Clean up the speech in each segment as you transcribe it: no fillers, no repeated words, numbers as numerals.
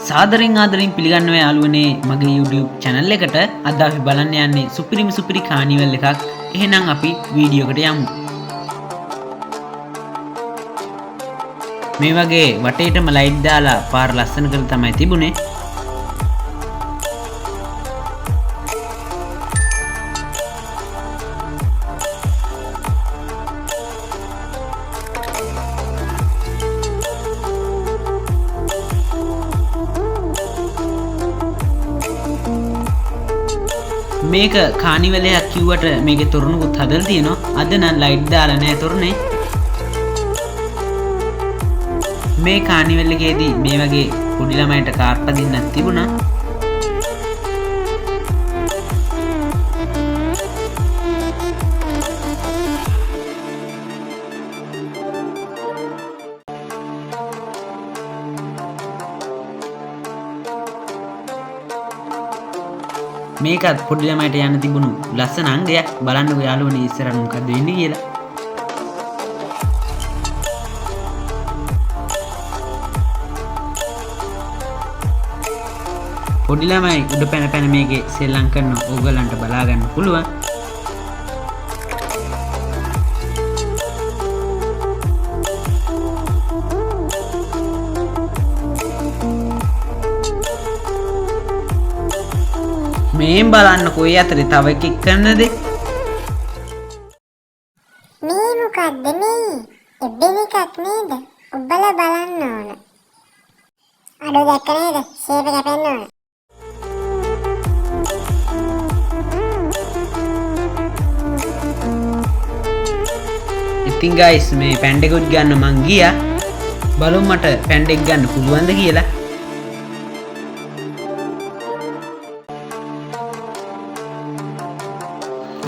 සාදරෙන් ආදරෙන් පිළිගන්නවා යාළුවනේ මගේ YouTube channel එකට. අද අපි බලන්න යන්නේ සුපිරි කානිවල් එකක්. එහෙනම් අපි වීඩියෝ එකට යමු. මේ වගේ වටේටම ලයිට් දාලා පාර ලස්සන කරලා තමයි තිබුණේ. මේක කානිවලයක් කිව්වට මේකේ තොරණකුත් හදලා තියෙනවා. අද නම් ලයිට් දාලා නැහැ තොරණේ. මේ කානිවල් එකේදී මේ වගේ පොඩි ළමයින්ට කාර් පදින්නක් තිබුණා. මේකත් පොඩි ළමයිට යන්න තිබුණු ලස්සන අංගයක්. බලන්නකෝ යාළුවනේ ඉස්සරහට මොකද වෙන්නේ කියලා. පොඩි ළමයි උඩ පැන පැන මේකේ සෙල්ලම් කරන ඕගලන්ට බලා ගන්න පුළුවන්. මේන් බලන්න කොයි අතරේ තව එකෙක් කරනද? මේ මොකද්ද මේ? එබ්බෙන එකක් නේද? ඔබලා බලන්න ඕන. අර දැක්ක නේද? ෂේප් එක කැපෙන්න ඕන. ඉතින් guys මේ පැන්ඩෙකුත් ගන්න මං ගියා. බලමු මට පැන්ඩෙක් ගන්න පුළුවන්ද කියලා.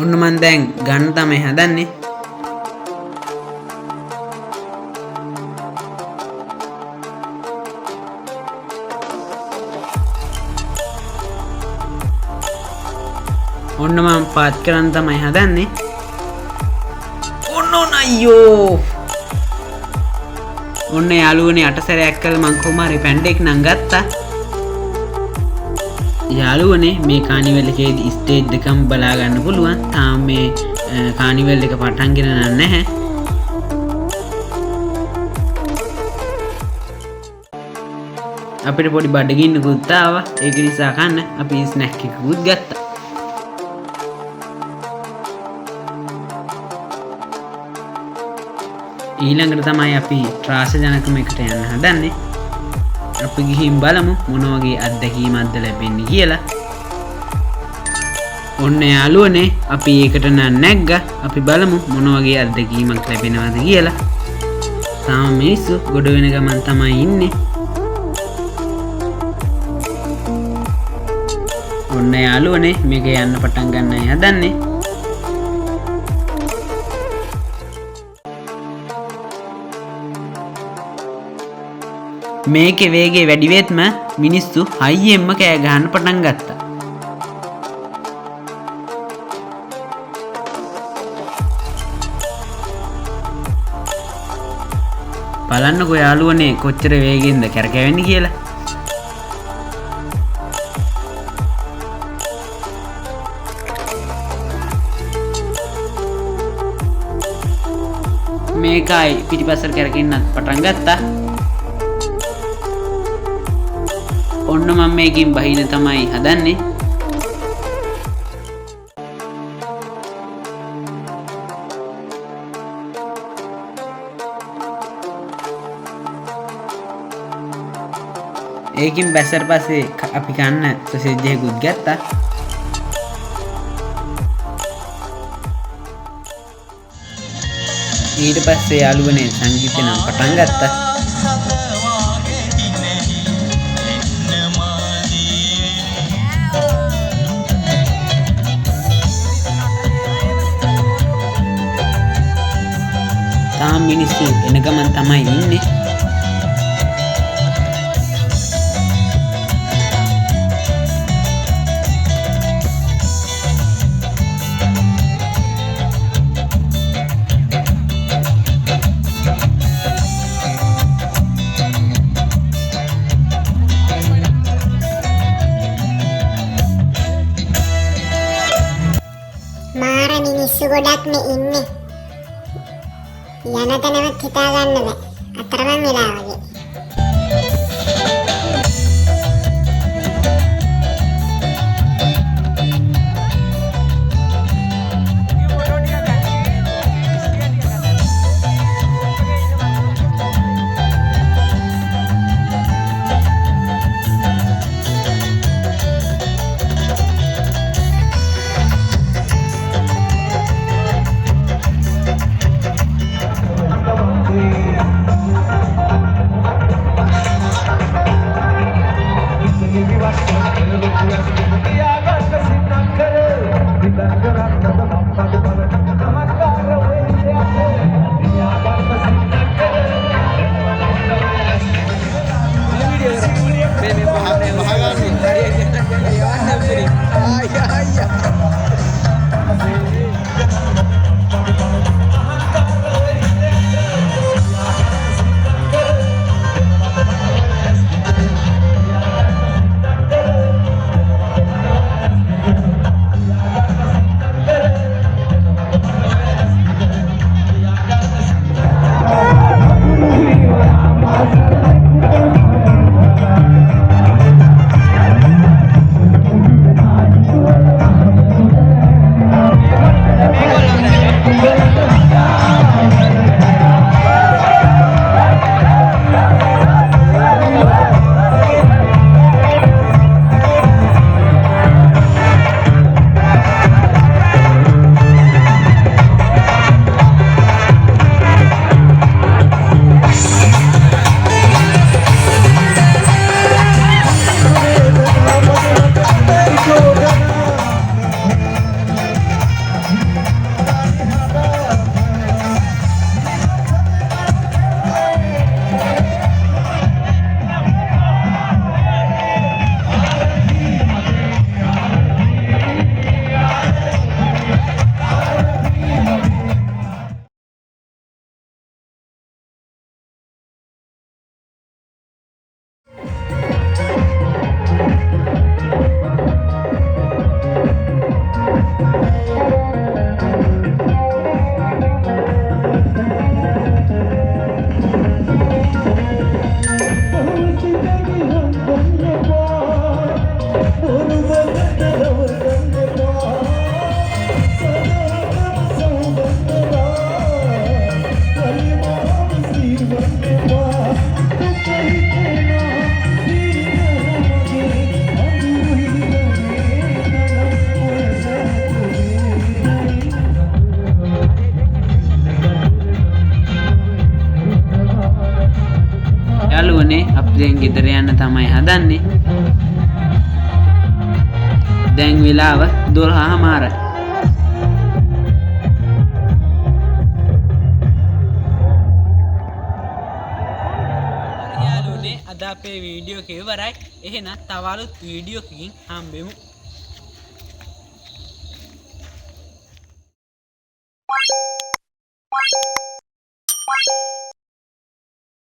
ඔන්න මන් දැන් ගන්න තමයි හදන්නේ. ඔන්න මම පාත් කරන් තමයි හදන්නේ. ඔන්න අයියෝ. ඔන්න යාළුවනේ 8 සැරයක් කළා මං කොහොම හරි පැන්ඩෙක් නම් ගත්තා. යාළුවනේ මේ කානිවල් එකේදී ස්ටේජ් දෙකම බලා ගන්න පුළුවන්. තාම මේ කානිවල් එක පටන් ගෙන නැහැ. අපිට පොඩි බඩගින්නකුත් ආවා. ඒක නිසා කන්න අපි ස්නැක් එකකුත් ගත්තා. ඊළඟට තමයි අපි ත්‍රාසජනකම එකට යන්න හදන්නේ. අපි ගිහින් බලමු මොන වගේ අත්දැකීමක්ද ලැබෙන්නේ කියලා. ඔන්න යාළුවනේ අපි ඒකට නම් නැග්ගා. අපි බලමු මොන වගේ අත්දැකීමක් ලැබෙනවද කියලා. තාම මිනිස්සු ගොඩ වෙන ගමන් තමයි ඉන්නේ. ඔන්න යාළුවනේ මේක යන්න පටන් ගන්නයි හදන්නේ. මේකේ වේගය වැඩි වෙත්ම මිනිස්සු හයියෙන්ම කෑ ගහන්න පටන් ගත්තා. බලන්නකෝ යාළුවනේ කොච්චර වේගෙන්ද කැරකෙන්නේ කියලා. මේකයි පිටිපස්සට කැරකෙන්නත් පටන් ගත්තා. ඔන්න මම මේකෙන් බහින තමයි හදන්නේ. ඒකින් බැස්සර පස්සේ අපි කන්න සොසේජ් එකකුත් ගත්තා. ඊට පස්සේ යාළුවනේ සංගීතේ නම් පටන් ගත්තා. තාම මිනිස්සු එන ගමන් තමයි ඉන්නේ. මාර මිනිස්සු ගොඩක් නේ ඉන්නේ. යන තැනවත් හිතා ගන්න බෑ. අතරමං වෙලා වගේ. යාළුවනේ අපි දැන් ගෙදර යන්න තමයි හදන්නේ. දැන් වෙලාව 12:00. යාළුවනේ අද අපේ වීඩියෝ එක ඉවරයි. එහෙනම් තව අලුත් වීඩියෝ එකකින් හම්බෙමු.